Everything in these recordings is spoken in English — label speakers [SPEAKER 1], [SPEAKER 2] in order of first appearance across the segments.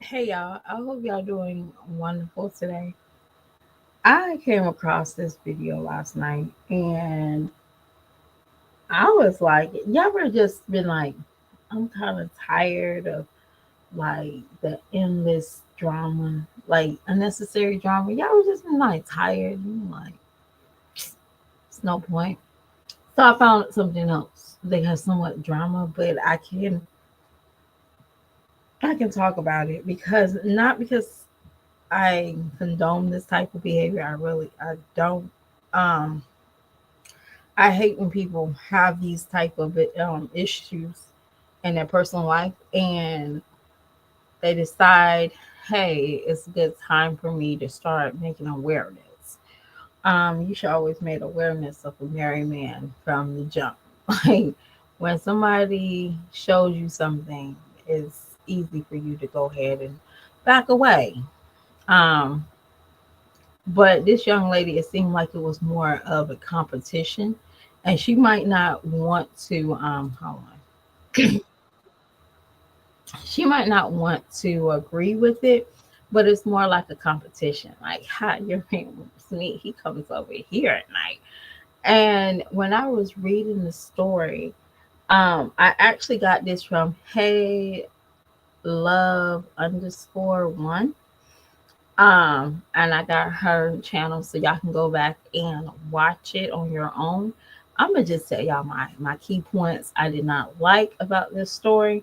[SPEAKER 1] Hey y'all, I hope y'all doing wonderful today. I came across this video last night and I was like, y'all ever just been like, I'm kind of tired of like the endless drama, like unnecessary drama. Y'all ever just been like tired and like, it's no point. So I found something else that has somewhat drama, but I can talk about it because not because I condone this type of behavior. I don't. Um, I hate when people have these type of issues in their personal life and they decide, hey, it's a good time for me to start making awareness. You should always make awareness of a married man from the jump. Like when somebody shows you something, it's easy for you to go ahead and back away. Um, But this young lady, it seemed like it was more of a competition, and she might not want to. Hold on, she might not want to agree with it, but it's more like a competition. Like, how your man wants me, he comes over here at night. And when I was reading the story, I actually got this from Hey Love underscore one. And I got her channel so y'all can go back and watch it on your own. I'm gonna just tell y'all my key points I did not like about this story.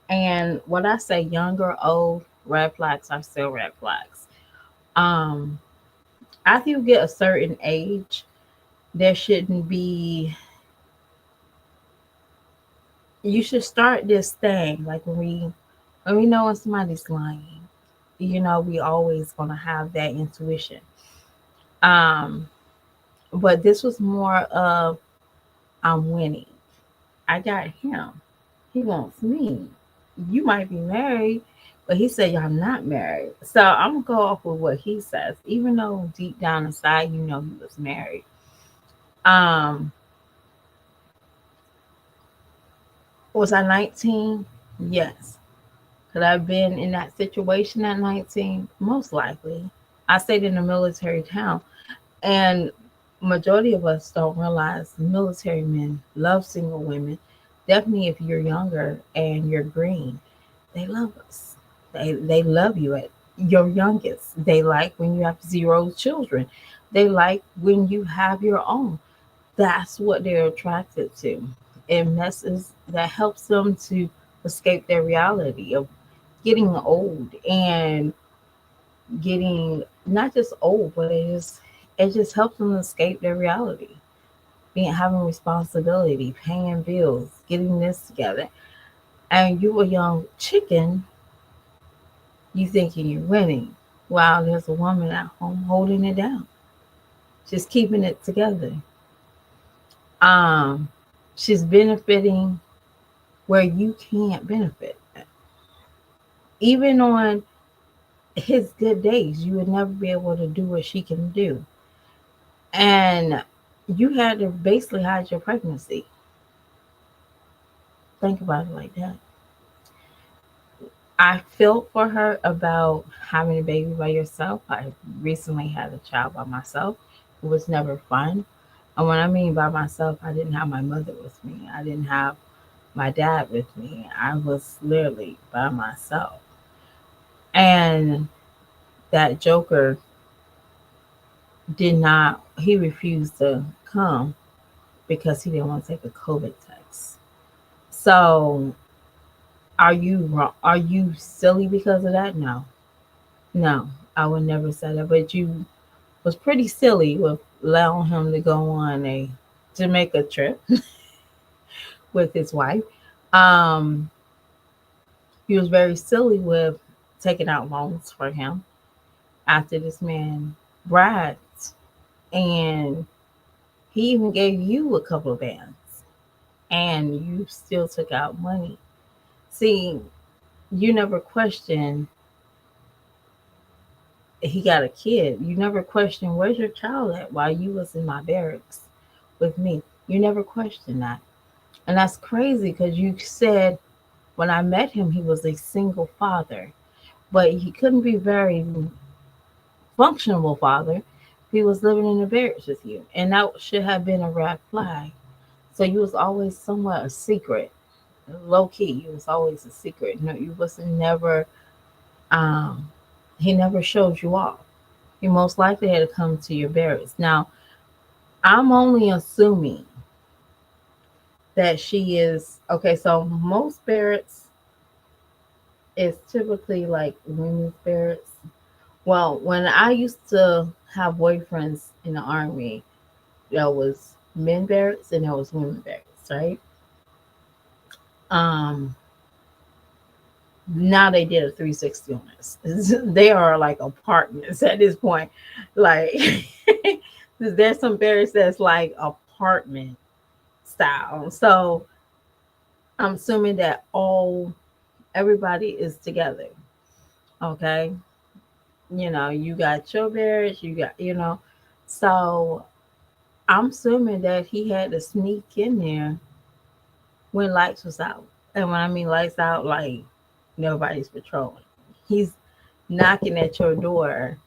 [SPEAKER 1] And what I say, young or old, red flags are still red flags. Um, After you get a certain age, there shouldn't be. You should start this thing like when we know when somebody's lying. We always gonna have that intuition. Um, but this was more of I'm winning. I got him. He wants me. You might be married, but he said y'all not married. So I'm gonna go off with what he says, even though deep down inside you know he was married. Um, was I 19? Yes. Could I have been in that situation at 19? Most likely. I stayed in a military town, and majority of us don't realize military men love single women. Definitely, if you're younger and you're green, they love us. They love you at your youngest. They like when you have zero children. They like when you have your own. That's what they're attracted to. It messes that helps them to escape their reality of getting old and getting not just old, but it just helps them escape their reality. Being having responsibility, paying bills, getting this together. And you a young chicken, you thinking you're winning. While there's a woman at home holding it down, just keeping it together. Um, she's benefiting where you can't benefit. Even on his good days, you would never be able to do what she can do. And you had to basically hide your pregnancy. Think about it like that. I felt for her about having a baby by yourself. I recently had a child by myself. It was never fun. And when I mean by myself, I didn't have my mother with me. I didn't have my dad with me. I was literally by myself. And that joker he refused to come because he didn't want to take a COVID test. So are you wrong? Are you silly because of that? No. No, I would never say that. But you was pretty silly with allowing him to go on a Jamaica trip with his wife. Um, he was very silly with taking out loans for him after this man bragged, and he even gave you a couple of bands, and you still took out money. See, you never questioned he got a kid. You never questioned where's your child at while you was in my barracks with me. You never questioned that. And that's crazy because you said when I met him, he was a single father. but he couldn't be very functional father if he was living in the barracks with you. And that should have been a red flag. So you was always somewhat a secret, low key. You was always a secret. No, you wasn't never. Um, he never showed you off. He most likely had to come to your barracks. Now, I'm only assuming that she is okay. So most barracks is typically like women's barracks. Well, when I used to have boyfriends in the army, there was men barracks and there was women barracks, right? Um, Now they did a 360 on us. They are like apartments at this point. Like there's some barracks that's like apartment style. So I'm assuming that everybody is together. Okay. You got your barracks, so I'm assuming that he had to sneak in there when lights was out. And when I mean lights out, like nobody's patrolling. He's knocking at your door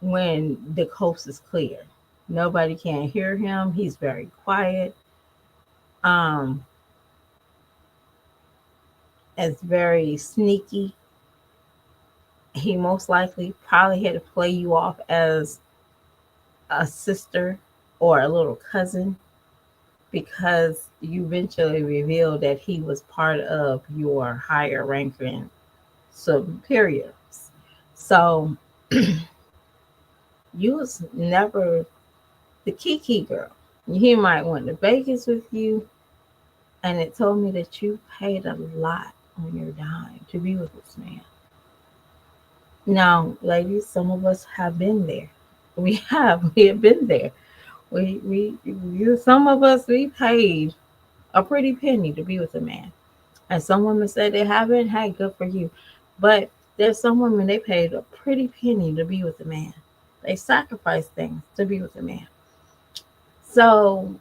[SPEAKER 1] when the coast is clear. Nobody can hear him. He's very quiet. Um, it's very sneaky. He most likely probably had to play you off as a sister or a little cousin because you eventually revealed that he was part of your higher ranking superiors. So you was never the Kiki girl. He might want to Vegas with you, and it told me that you paid a lot on your dime to be with this man. Now, ladies, some of us have been there. We have been there. Some of us we paid a pretty penny to be with a man, and some women say they haven't. Hey, good for you, but there's some women they paid a pretty penny to be with a man. They sacrificed things to be with a man. So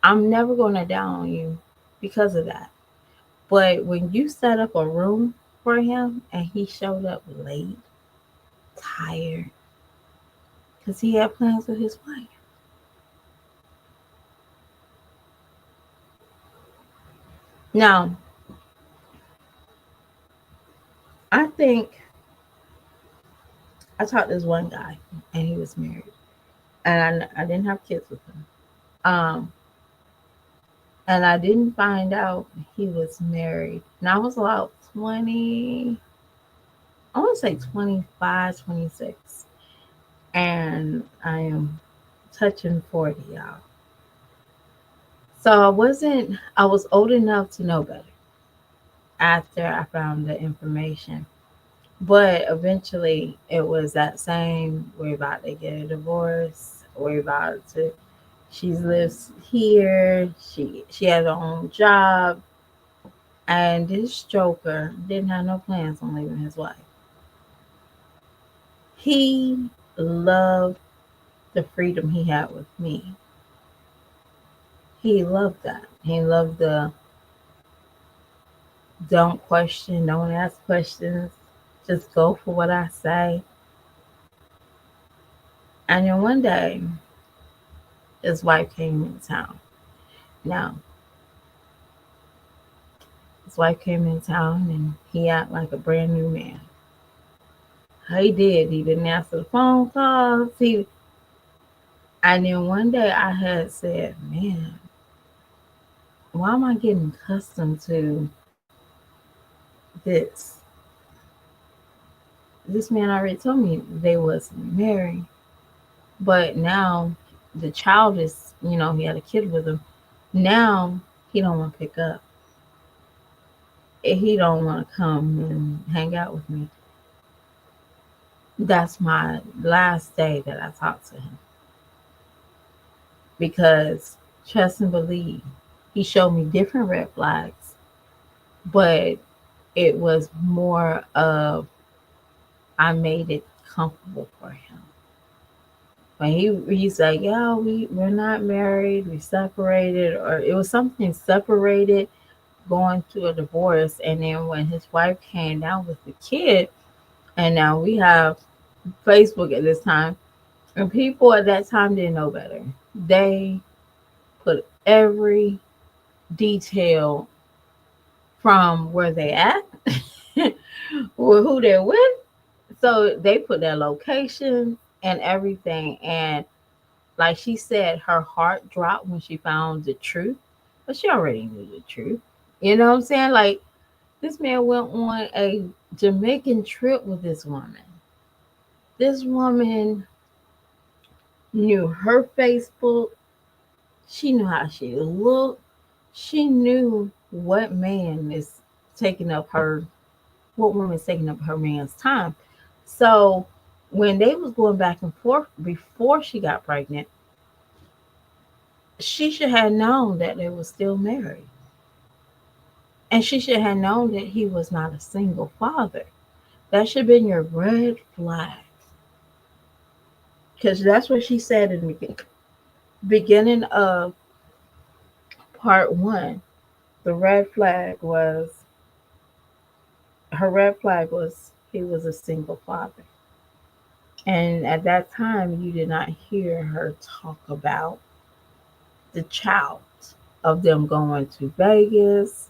[SPEAKER 1] I'm never going to down on you because of that. But when you set up a room for him and he showed up late, tired, because he had plans with his wife. Now, I think I talked to this one guy and he was married. And I didn't have kids with him. Um, and I didn't find out he was married. Now I was about 20, I want to say 25, 26. And I am touching 40, y'all. So I was old enough to know better after I found the information. But eventually it was that same, we're about to get a divorce, we're about to, she lives here, she has her own job, and this joker didn't have no plans on leaving his wife. He loved the freedom he had with me. He loved that. He loved the don't question, don't ask questions, just go for what I say. And then one day, his wife came in town. Now, his wife came in town and he acted like a brand new man. He did. He didn't answer the phone calls. And then one day I had said, man, why am I getting accustomed to this? This man already told me they wasn't married. But now the child is, he had a kid with him. Now he don't want to pick up. He don't want to come and hang out with me. That's my last day that I talked to him because trust and believe, he showed me different red flags, but it was more of I made it comfortable for him. When he's like, yeah, we're not married, we separated, or it was something separated, going through a divorce, and then when his wife came down with the kid, and now we have Facebook at this time, and people at that time didn't know better. They put every detail from where they at, or who they're with. So they put their location and everything. And like she said, her heart dropped when she found the truth, but she already knew the truth. You know what I'm saying? Like, this man went on a Jamaican trip with this woman. This woman knew her Facebook. She knew how she looked. She knew what man is taking up her, what woman's taking up her man's time. So when they was going back and forth before she got pregnant, she should have known that they were still married. And she should have known that he was not a single father. That should have been your red flag. Because that's what she said in the beginning of part one. The red flag was, her red flag was he was a single father. And at that time, you did not hear her talk about the child of them going to Vegas.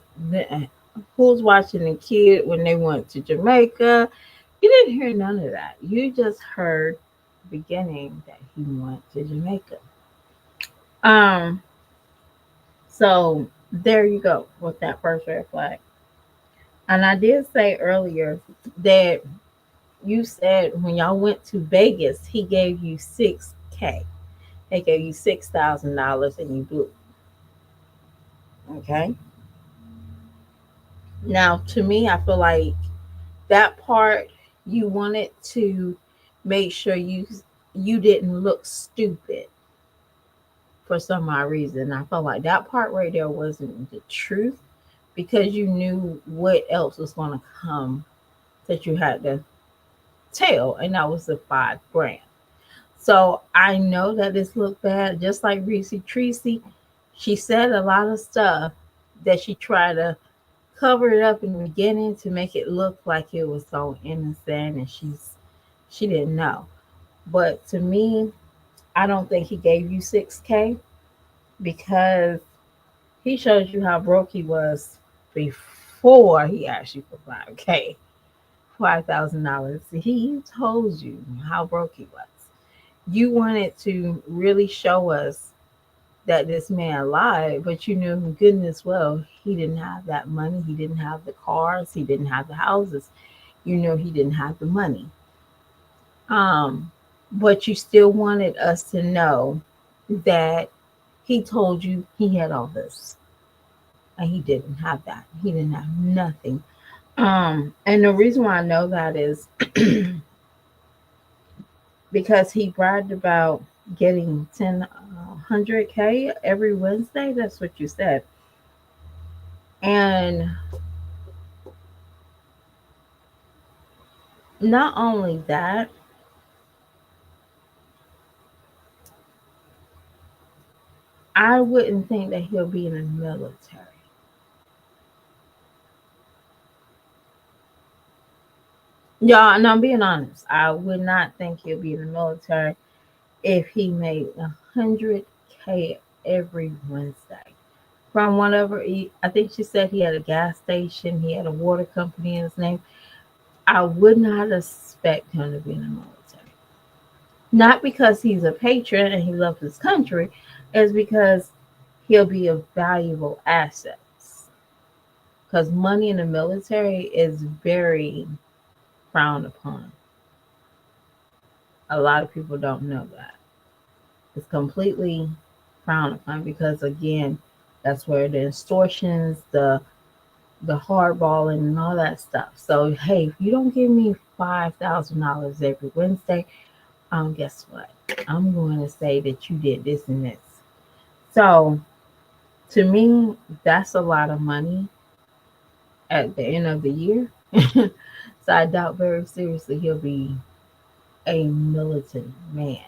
[SPEAKER 1] Who's watching the kid when they went to Jamaica? You didn't hear none of that. You just heard the beginning that he went to Jamaica. Um, so there you go with that first red flag. And I did say earlier that you said when y'all went to Vegas, he gave you 6K. He gave you $6,000 and you blew. Okay. Now, to me, I feel like that part you wanted to make sure you didn't look stupid for some odd reason. I felt like that part right there wasn't the truth because you knew what else was going to come that you had to tell, and that was the 5 grand. So I know that this looked bad, just like Reese Tracy. She said a lot of stuff that she tried to cover it up in the beginning to make it look like it was so innocent, and she didn't know. But to me, I don't think he gave you 6K because he showed you how broke he was before he asked you for 5K, $5,000. He told you how broke he was. You wanted to really show us that this man lied, but you knew goodness well he didn't have that money. He didn't have the cars. He didn't have the houses. You know he didn't have the money. Um, but you still wanted us to know that he told you he had all this, and he didn't have that. He didn't have nothing. And the reason why I know that is because he bragged about getting 100K every Wednesday. That's what you said. And not only that, I wouldn't think that he'll be in the military. Y'all, and I'm being honest, I would not think he'll be in the military if he made 100K every Wednesday. From whatever I think she said he had a gas station, he had a water company in his name. I would not expect him to be in the military. Not because he's a patriot and he loves his country, it's because he'll be a valuable asset. Because money in the military is very frowned upon. A lot of people don't know that. It's completely frowned upon because again, that's where the extortions, the hardballing and all that stuff. So hey, if you don't give me $5,000 every Wednesday, guess what? I'm going to say that you did this and this. So to me, that's a lot of money at the end of the year. So I doubt very seriously he'll be a militant man.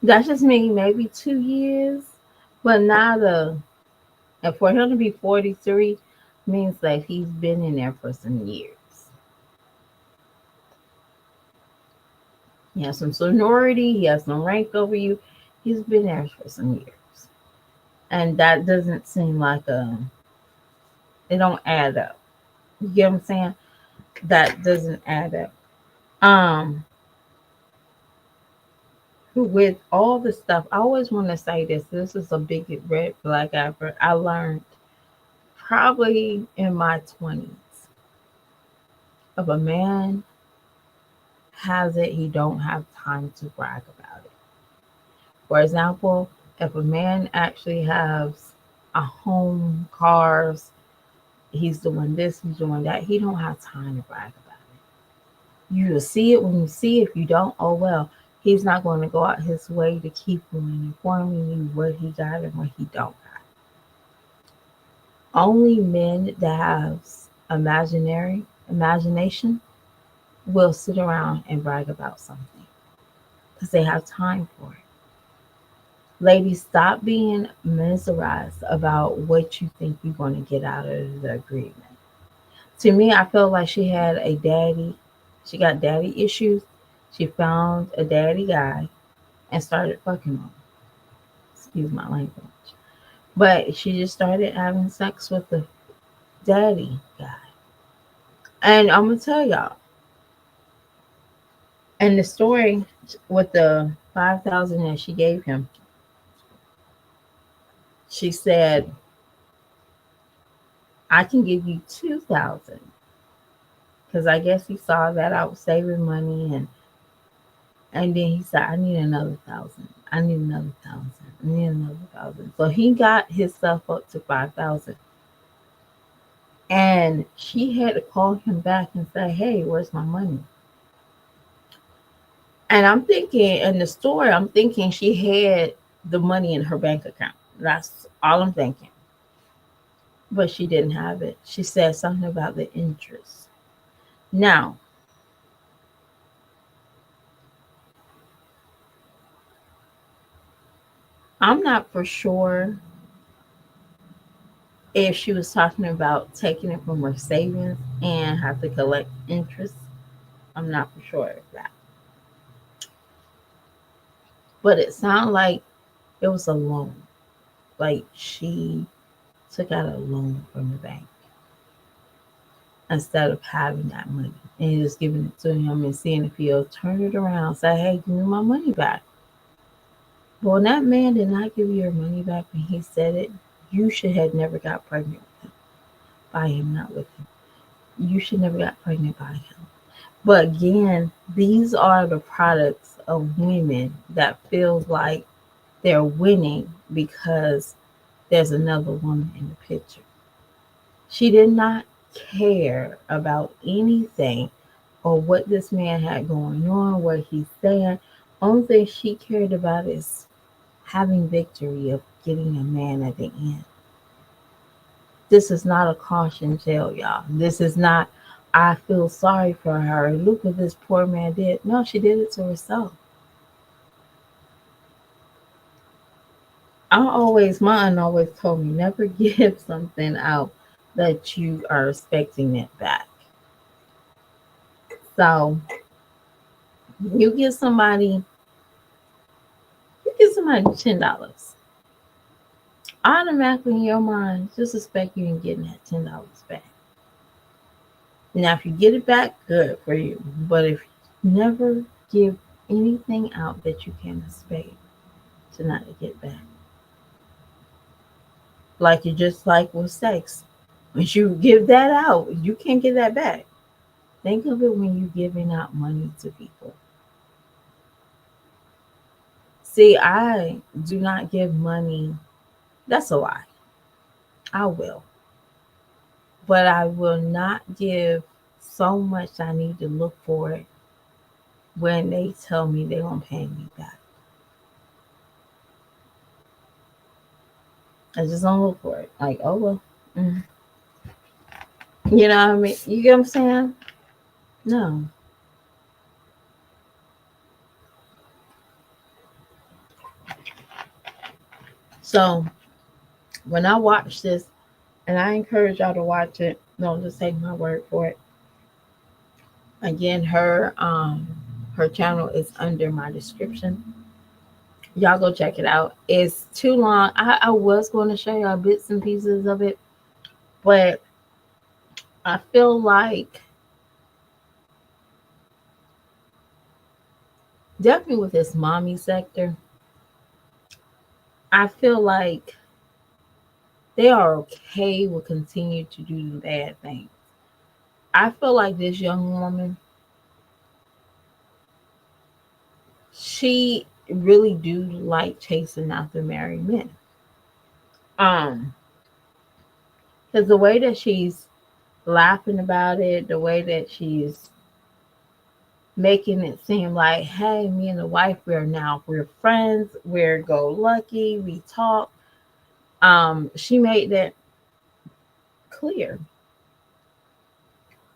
[SPEAKER 1] That's just me, maybe 2 years, but not a And for him to be 43 means that he's been in there for some years. He has some seniority, he has some rank over you. He's been there for some years. And that doesn't seem like it don't add up. You get what I'm saying? That doesn't add up. Um, with all the stuff, I always want to say this. This is a big red flag I learned probably in my 20s. If a man has it, he don't have time to brag about it. For example, if a man actually has a home, cars, he's doing this, he's doing that, he don't have time to brag about it. You will see it when you see it. If you don't, oh well. He's not going to go out his way to keep on informing you what he got and what he don't got. Only men that have imagination will sit around and brag about something because they have time for it. Ladies, stop being mesmerized about what you think you're going to get out of the agreement. To me, I felt like she had a daddy. She got daddy issues. She found a daddy guy and started fucking him. Excuse my language. But she just started having sex with the daddy guy. And I'm going to tell y'all, and the story with the 5,000 that she gave him, she said, I can give you 2,000. Because I guess he saw that I was saving money, and then he said, I need another 1,000. I need another 1,000. I need another 1,000. So he got himself up to 5,000. And she had to call him back and say, hey, where's my money? And I'm thinking, in the story, I'm thinking she had the money in her bank account. That's all I'm thinking. But she didn't have it. She said something about the interest. Now, I'm not for sure if she was talking about taking it from her savings and have to collect interest. I'm not for sure of that. But it sounded like it was a loan. Like she took out a loan from the bank instead of having that money and just giving it to him and seeing if he'll turn it around, say, hey, give me my money back. But when that man did not give you your money back when he said it, you should have never got pregnant with him, by him, not with him. You should never got pregnant by him. But again, these are the products of women that feels like they're winning because there's another woman in the picture. She did not care about anything or what this man had going on, what he's saying. Only thing she cared about is having victory of getting a man at the end. This is not a caution tale, y'all. This is not, I feel sorry for her. Look what this poor man did. No, she did it to herself. My aunt always told me, never give something out that you are expecting it back. So you give somebody, $10. Automatically in your mind, just expect you ain't getting that $10 back. Now, if you get it back, good for you. But if you never give anything out that you can expect to not get back, like you just like with sex, when you give that out, you can't get that back. Think of it when you're giving out money to people. See, I do not give money. That's a lie. I will. But I will not give so much I need to look for it when they tell me they're going to pay me back. I just don't look for it. Like, oh, well. Mm. You know what I mean? You get what I'm saying? No. So When I watch this, and I encourage y'all to watch it, don't just take my word for it. Again, her channel is under my description. Y'all go check it out. It's too long. I was going to show y'all bits and pieces of it, but I feel like definitely with this mommy sector, I feel like they are okay with continue to do the bad things. I feel like this young woman, she really do like chasing after married men. Um, because the way that she's laughing about it, the way that she's making it seem like, hey, me and the wife, we're friends, we're go lucky, we talk. She made that clear.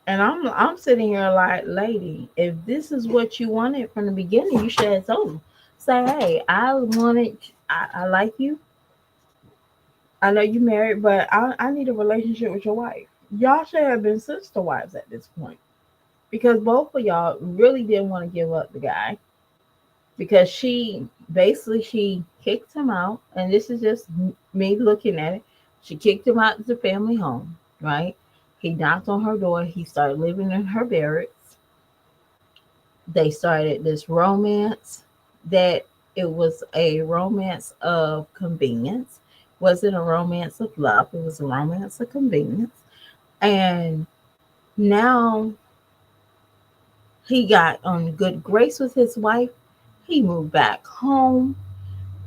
[SPEAKER 1] And I'm sitting here like, lady, if this is what you wanted from the beginning, you should have told me. Say, hey, I like you. I know you married, but I need a relationship with your wife. Y'all should have been sister wives at this point. Because both of y'all really didn't want to give up the guy. Because she kicked him out, and this is just me looking at it. She kicked him out of the family home, right? He knocked on her door. He started living in her barracks. They started this romance that it was a romance of convenience. Wasn't a romance of love. It was a romance of convenience. And now he got on good grace with his wife. He moved back home,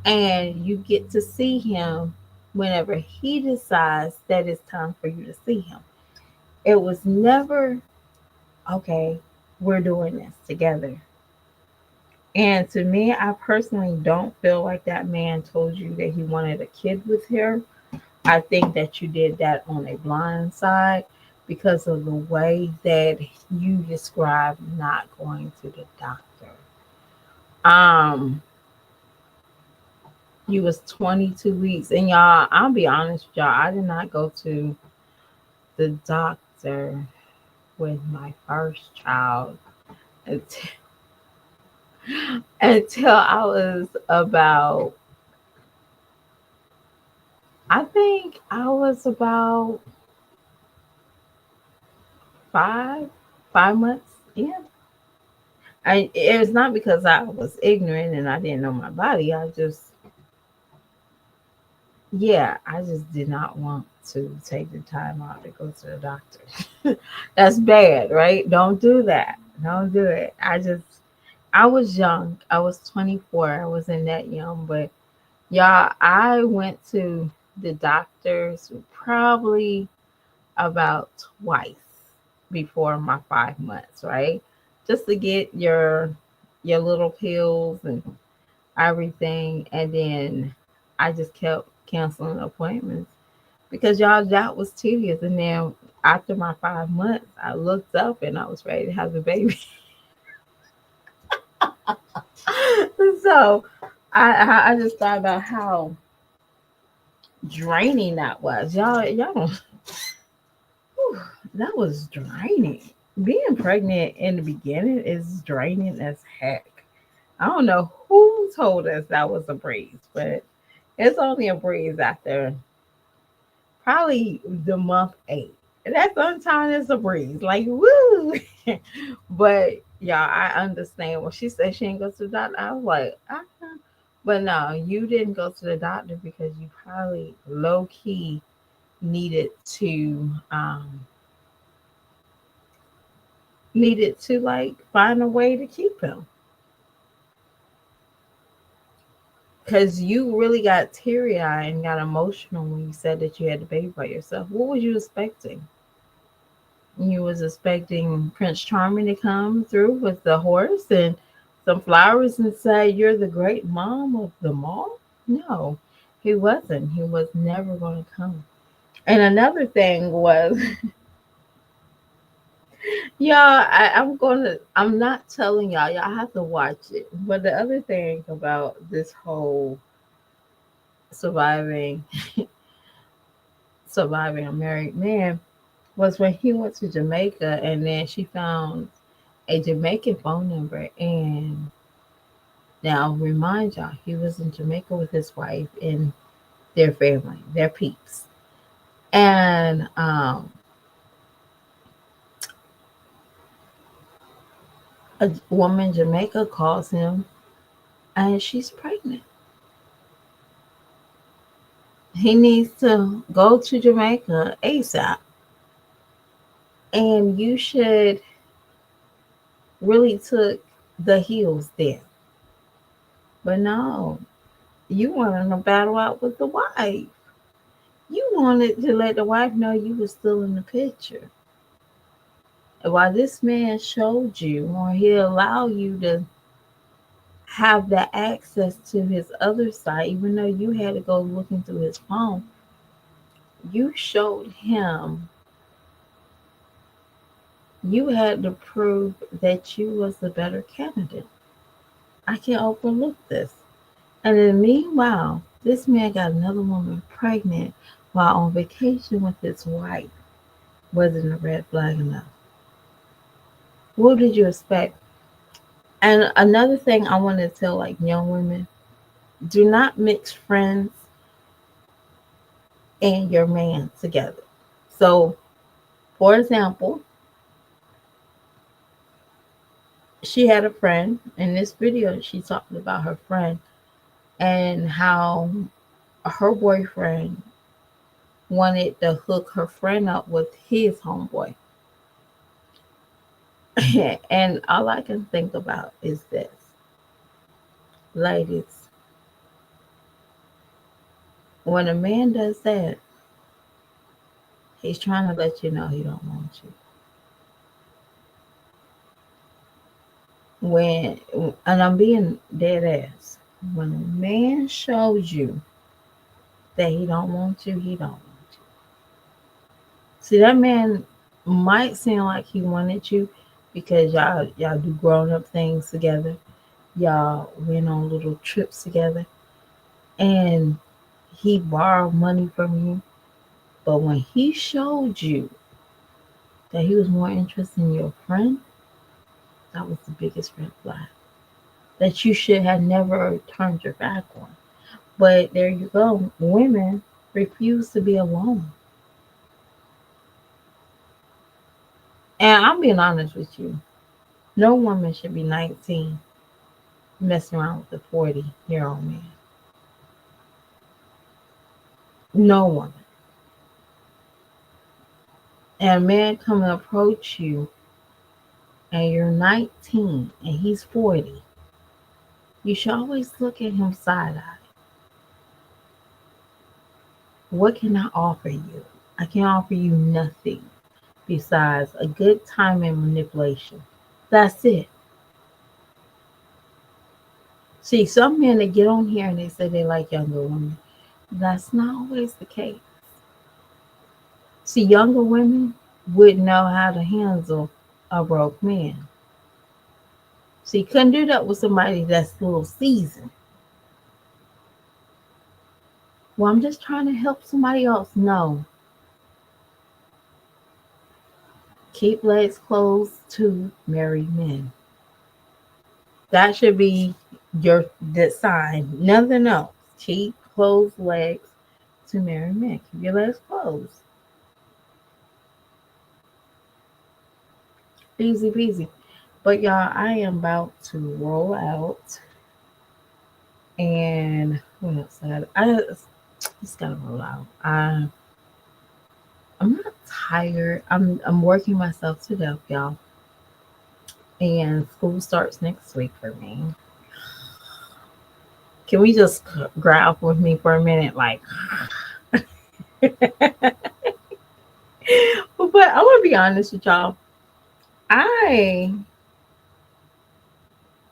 [SPEAKER 1] and you get to see him whenever he decides that it's time for you to see him. It was never, okay, we're doing this together. And to me, I personally don't feel like that man told you that he wanted a kid with her. I think that you did that on a blind side because of the way that you described not going to the doctor. Um, you was 22 weeks, and y'all, I'll be honest with y'all, I did not go to the doctor with my first child until, until I was about, I think I was about 5 months in. It was not because I was ignorant and I didn't know my body. I just did not want to take the time out to go to the doctor. That's bad, right? Don't do that. Don't do it. I was young. I was 24. I wasn't that young, but y'all, I went to the doctors probably about twice before my 5 months, right? Just to get your little pills and everything. And then I just kept canceling appointments because y'all, that was tedious. And then after my 5 months, I looked up and I was ready to have the baby. So I just thought about how draining that was. Y'all don't, whew, that was draining. Being pregnant in the beginning is draining as heck. I don't know who told us that was a breeze, but it's only a breeze after probably the month 8. And that's sometimes it's a breeze, like woo. But yeah, I understand when she said she didn't go to the doctor. I was like, but no, you didn't go to the doctor because you probably low key needed to like find a way to keep him. Because you really got teary eyed and got emotional when you said that you had the baby by yourself. What was you expecting? You was expecting Prince Charming to come through with the horse and some flowers and say, you're the great mom of them all? No, he wasn't. He was never going to come. And another thing was, y'all, I'm not telling y'all have to watch it. But the other thing about this whole surviving surviving a married man was when he went to Jamaica and then she found a Jamaican phone number. And now, remind y'all, he was in Jamaica with his wife and their family, their peeps. And a woman in Jamaica calls him and she's pregnant. He needs to go to Jamaica ASAP. And you should really took the heels there. But no, you wanted to battle out with the wife. You wanted to let the wife know you were still in the picture. And while this man showed you, or he allowed you to have that access to his other side, even though you had to go looking through his phone, you showed him you had to prove that you was the better candidate. I can't overlook this. And then meanwhile, this man got another woman pregnant while on vacation with his wife. Wasn't a red flag enough? What did you expect? And another thing I want to tell like young women, do not mix friends and your man together. So, for example, she had a friend in this video. She talked about her friend and how her boyfriend wanted to hook her friend up with his homeboy. And all I can think about is this, ladies, when a man does that, he's trying to let you know he don't want you. When and I'm being dead ass, when a man shows you that he don't want you, he don't want you. See, that man might seem like he wanted you because y'all do grown up things together. Y'all went on little trips together and he borrowed money from you. But when he showed you that he was more interested in your friend, that was the biggest red flag that you should have never turned your back on. But there you go. Women refuse to be alone. And I'm being honest with you. No woman should be 19 messing around with a 40-year-old man. No woman. And a man come and approach you and you're 19 and he's 40. You should always look at him side eye. What can I offer you? I can offer you nothing besides a good time and manipulation. That's it. See, some men that get on here and they say they like younger women. That's not always the case. See, younger women wouldn't know how to handle a broke man. See, couldn't do that with somebody that's a little seasoned. Well, I'm just trying to help somebody else. No. Keep legs closed to married men. That should be your the sign. Nothing else. Keep closed legs to married men. Keep your legs closed. Easy peasy. But y'all, I am about to roll out. And what else? I just gotta roll out. I'm not tired. I'm working myself to death, y'all. And school starts next week for me. Can we just grab with me for a minute? Like, but I want to be honest with y'all. I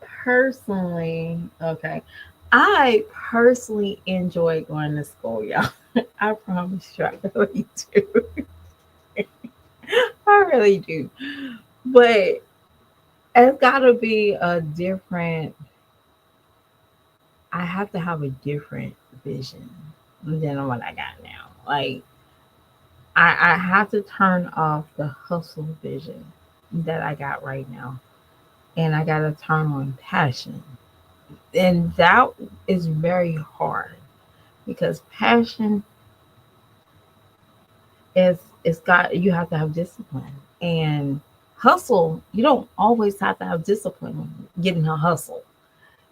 [SPEAKER 1] personally, okay, I personally enjoy going to school, y'all. I promise you, I really do. I really do. But it's got to be a different, I have to have a different vision than what I got now. Like, I have to turn off the hustle vision that I got right now, and I got to turn on passion. And that is very hard because passion is it's got you have to have discipline, and hustle you don't always have to have discipline getting a hustle.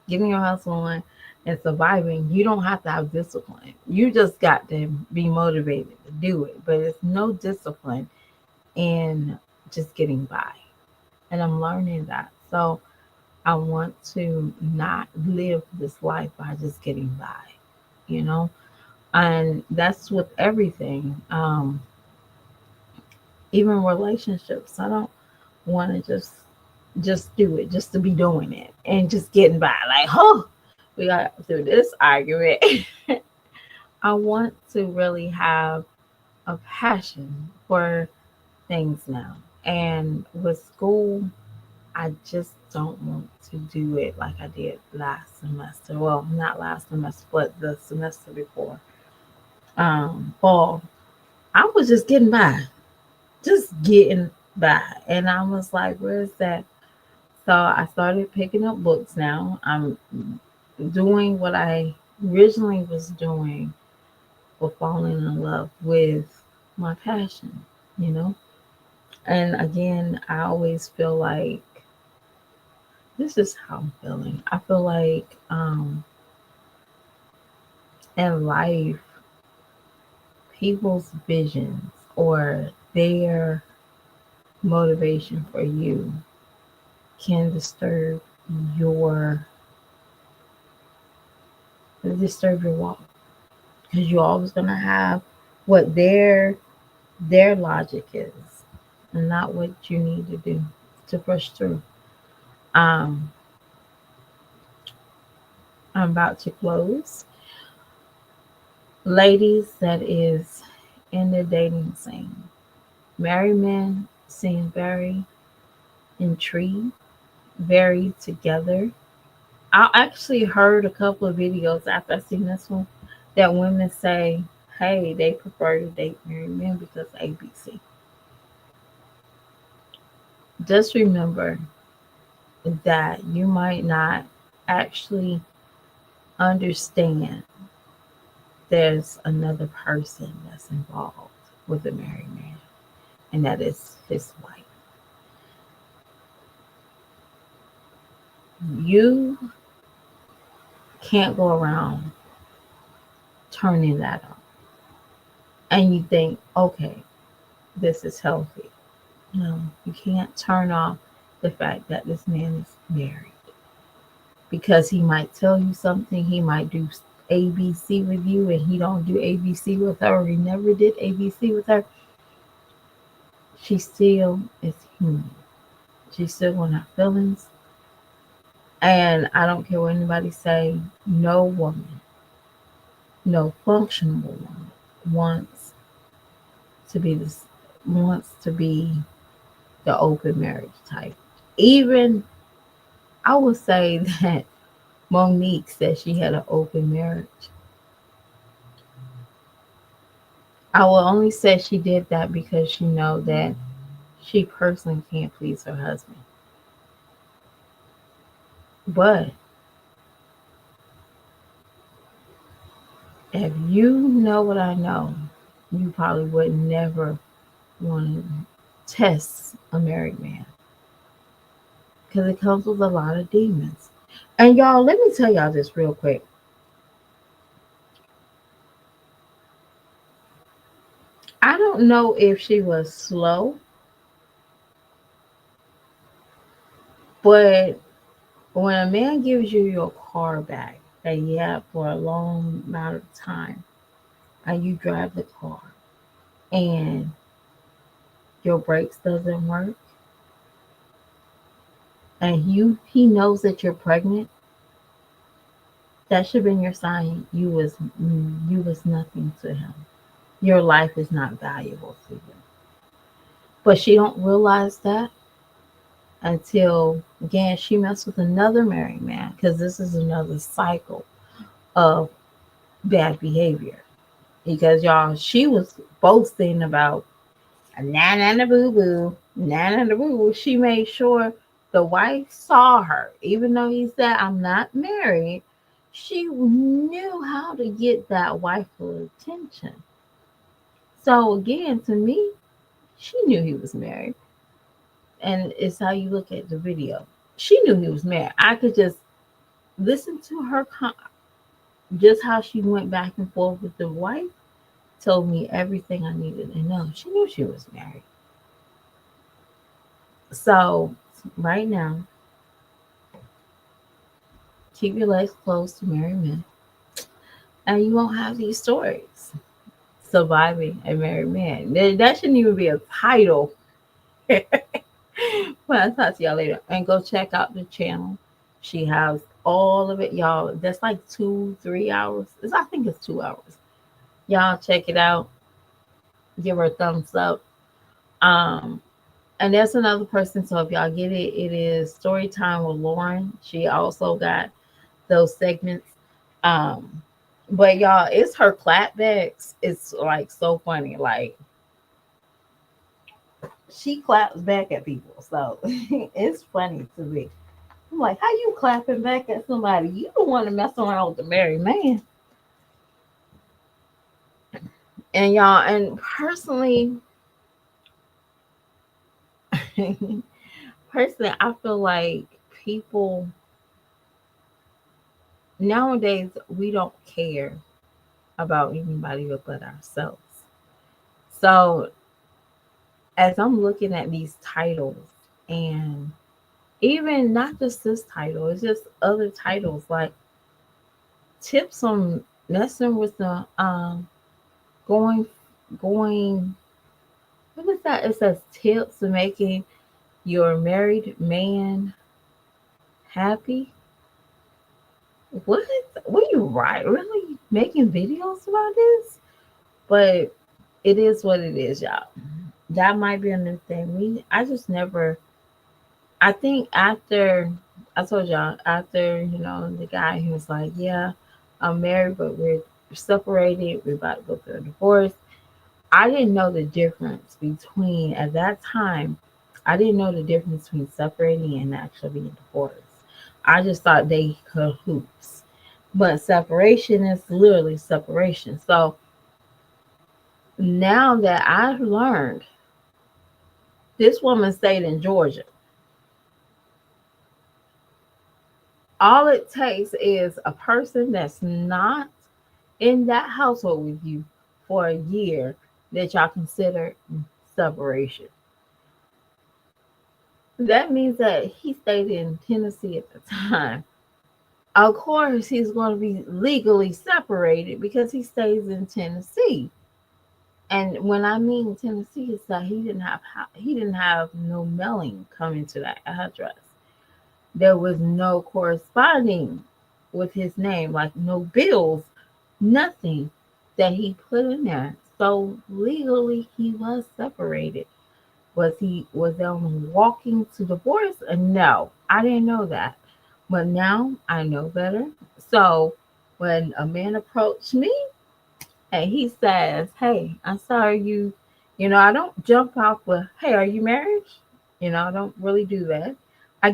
[SPEAKER 1] Getting your hustle on and surviving, you don't have to have discipline. You just got to be motivated to do it. But it's no discipline in just getting by. And I'm learning that. So I want to not live this life by just getting by, you know? And that's with everything. Even relationships. I don't want to just do it just to be doing it and just getting by. Like, oh, we got through this argument. I want to really have a passion for things now. And with school, I just don't want to do it like I did last semester. Well, not last semester, but the semester before. Fall. I was just getting by, just getting by. And I was like, where's that? So I started picking up books now. I'm doing what I originally was doing for falling in love with my passion, you know? And again, I always feel like this is how I'm feeling. I feel like in life, people's visions or their motivation for you can disturb your walk, because you're always gonna have what their logic is and not what you need to do to push through. Um, I'm about to close. Ladies that is in the dating scene, married men seem very intrigued, very together. I actually heard a couple of videos after I seen this one that women say, hey, they prefer to date married men because ABC. Just remember that you might not actually understand there's another person that's involved with a married man, and that is his wife. You can't go around turning that on. And you think, okay, this is healthy. No, you can't turn off the fact that this man is married, because he might tell you something, he might do ABC with you, and he don't do ABC with her, or he never did ABC with her. She still is human. She's still gonna have feelings. And I don't care what anybody say, no woman, no functional woman wants to be this wants to be the open marriage type. Even I would say that Monique said she had an open marriage. I will only say she did that because she know that she personally can't please her husband. But if you know what I know, you probably would never want to test a married man, because it comes with a lot of demons. And y'all, let me tell y'all this real quick. I don't know if she was slow, but when a man gives you your car back that you have for a long amount of time, and you drive the car and your brakes doesn't work, and he knows that you're pregnant, that should have been your sign you was nothing to him. Your life is not valuable to you. But she don't realize that until again she messed with another married man, because this is another cycle of bad behavior. because y'all, she was boasting about a nana and a boo boo, nana and a boo boo. She made sure the wife saw her, even though he said, "I'm not married." She knew how to get that wife's attention. So again, to me, she knew he was married, and it's how you look at the video. She knew he was married. I could just listen to her, just how she went back and forth with the wife. Told me everything I needed to know. She knew she was married. So right now, keep your legs closed to married men, and you won't have these stories. Surviving a married man. That shouldn't even be a title. Well, I'll talk to y'all later. And go check out the channel. She has all of it, y'all. That's like 2, 3 hours. I think it's 2 hours. Y'all check it out. Give her a thumbs up. Um, and there's another person. So if y'all get it, it is Story Time with Lauren. She also got those segments. Um, but y'all, it's her clapbacks. It's like so funny. Like she claps back at people. So it's funny to me. I'm like, how you clapping back at somebody? You don't want to mess around with the married man. And y'all, and personally, personally, I feel like people nowadays we don't care about anybody but ourselves. So as I'm looking at these titles, and even not just this title, it's just other titles like tips on messing with the going going what is that? It says tips on making your married man happy. What? What are you right? Really making videos about this? But it is what it is, y'all. That might be a new thing. I just never. I think after I told y'all after the guy who was like, yeah, I'm married, but we're separated. We're about to go through a divorce. I didn't know the difference between at that time. I didn't know the difference between separating and actually being divorced. I just thought they cahoots. But separation is literally separation. So now that I've learned, this woman stayed in Georgia. All it takes is a person that's not in that household with you for a year that y'all consider separation. That means that he stayed in Tennessee at the time. Of course, he's going to be legally separated because he stays in Tennessee. And when I mean Tennessee, it's that he didn't have no mailing coming to that address. There was no corresponding with his name, like no bills, nothing that he put in there. So legally, he was separated. Was on walking to divorce? No, I didn't know that, but now I know better. So when a man approached me and he says, "Hey, I'm sorry I don't jump off with, hey, are you married?" I don't really do that. I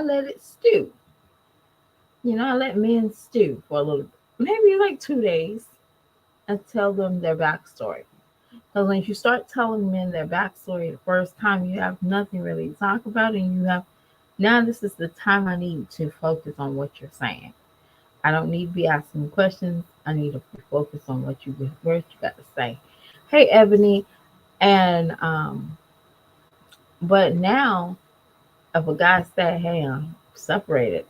[SPEAKER 1] let it stew. I let men stew for a little, maybe like 2 days, and tell them their backstory. Because when you start telling men their backstory the first time, you have nothing really to talk about, and now this is the time I need to focus on what you're saying. I don't need to be asking questions. I need to focus on what you got to say. Hey, Ebony, and but now if a guy say, "Hey, I'm separated,"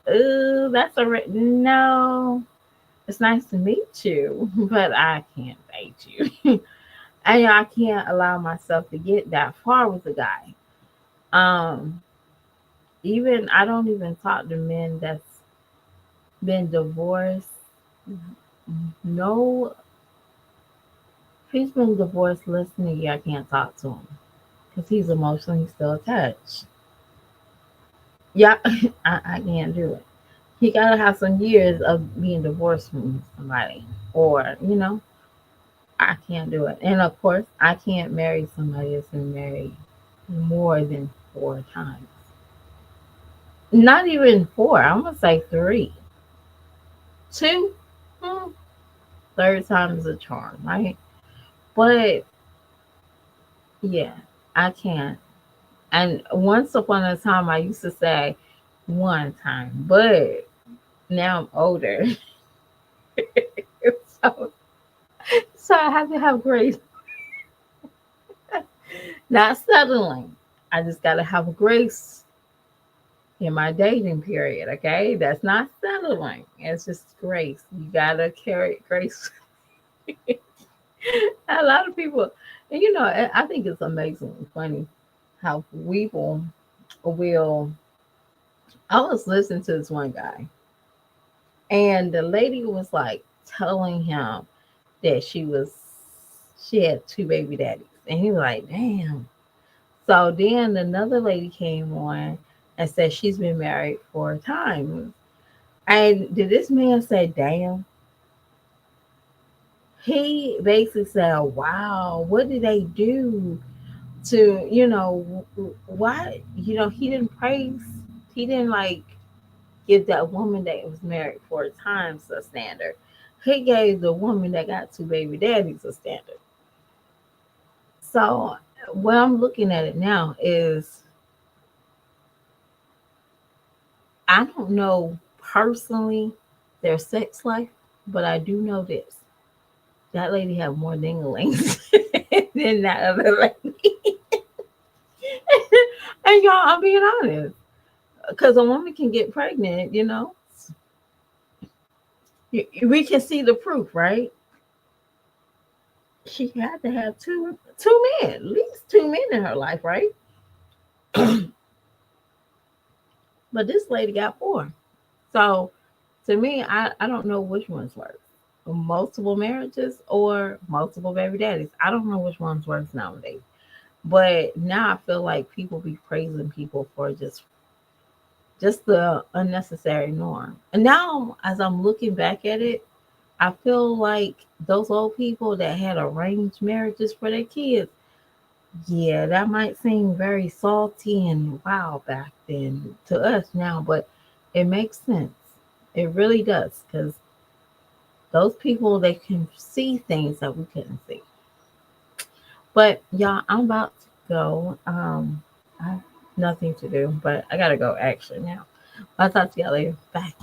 [SPEAKER 1] ooh, that's no. It's nice to meet you, but I can't date you. And I can't allow myself to get that far with a guy. Um, even I don't even talk to men that's been divorced. No, if he's been divorced less than a year, I can't talk to him because he's emotionally still attached. Yeah, I can't do it. he gotta have some years of being divorced from somebody, or I can't do it. And of course, I can't marry somebody that's been married more than 4 times. Not even four. I'm gonna say three, two. Hmm, third time is a charm, right? But yeah, I can't. And once upon a time, I used to say one time, but now I'm older, so I have to have grace. Not settling. I just gotta have grace in my dating period. Okay, that's not settling. It's just grace. You gotta carry grace. A lot of people, and I think it's amazing, funny how people will. I was listening to this one guy, and the lady was like telling him that she had two baby daddies, and he was like, "Damn." So then another lady came on and said she's been married 4 times. And did this man say, "Damn"? He basically said, "Wow, what did they do to, why, he didn't praise, he didn't like give that woman that was married 4 times a standard. He gave the woman that got two baby daddies a standard." So, what I'm looking at it now is I don't know personally their sex life, but I do know this. That lady had more dinglings than that other lady. And y'all, I'm being honest. Because a woman can get pregnant, we can see the proof, right? She had to have two men, at least two men in her life, right? But this lady got four. So to me, I don't know which one's worse. Multiple marriages or multiple baby daddies. I don't know which one's worse nowadays. But now I feel like people be praising people for just the unnecessary norm. And now as I'm looking back at it, I feel like those old people that had arranged marriages for their kids, yeah, that might seem very salty and wow back then to us now, but it makes sense. It really does, because those people, they can see things that we couldn't see. But y'all, I'm about to go. I have nothing to do, but I gotta go actually now. I'll talk to y'all later. Bye.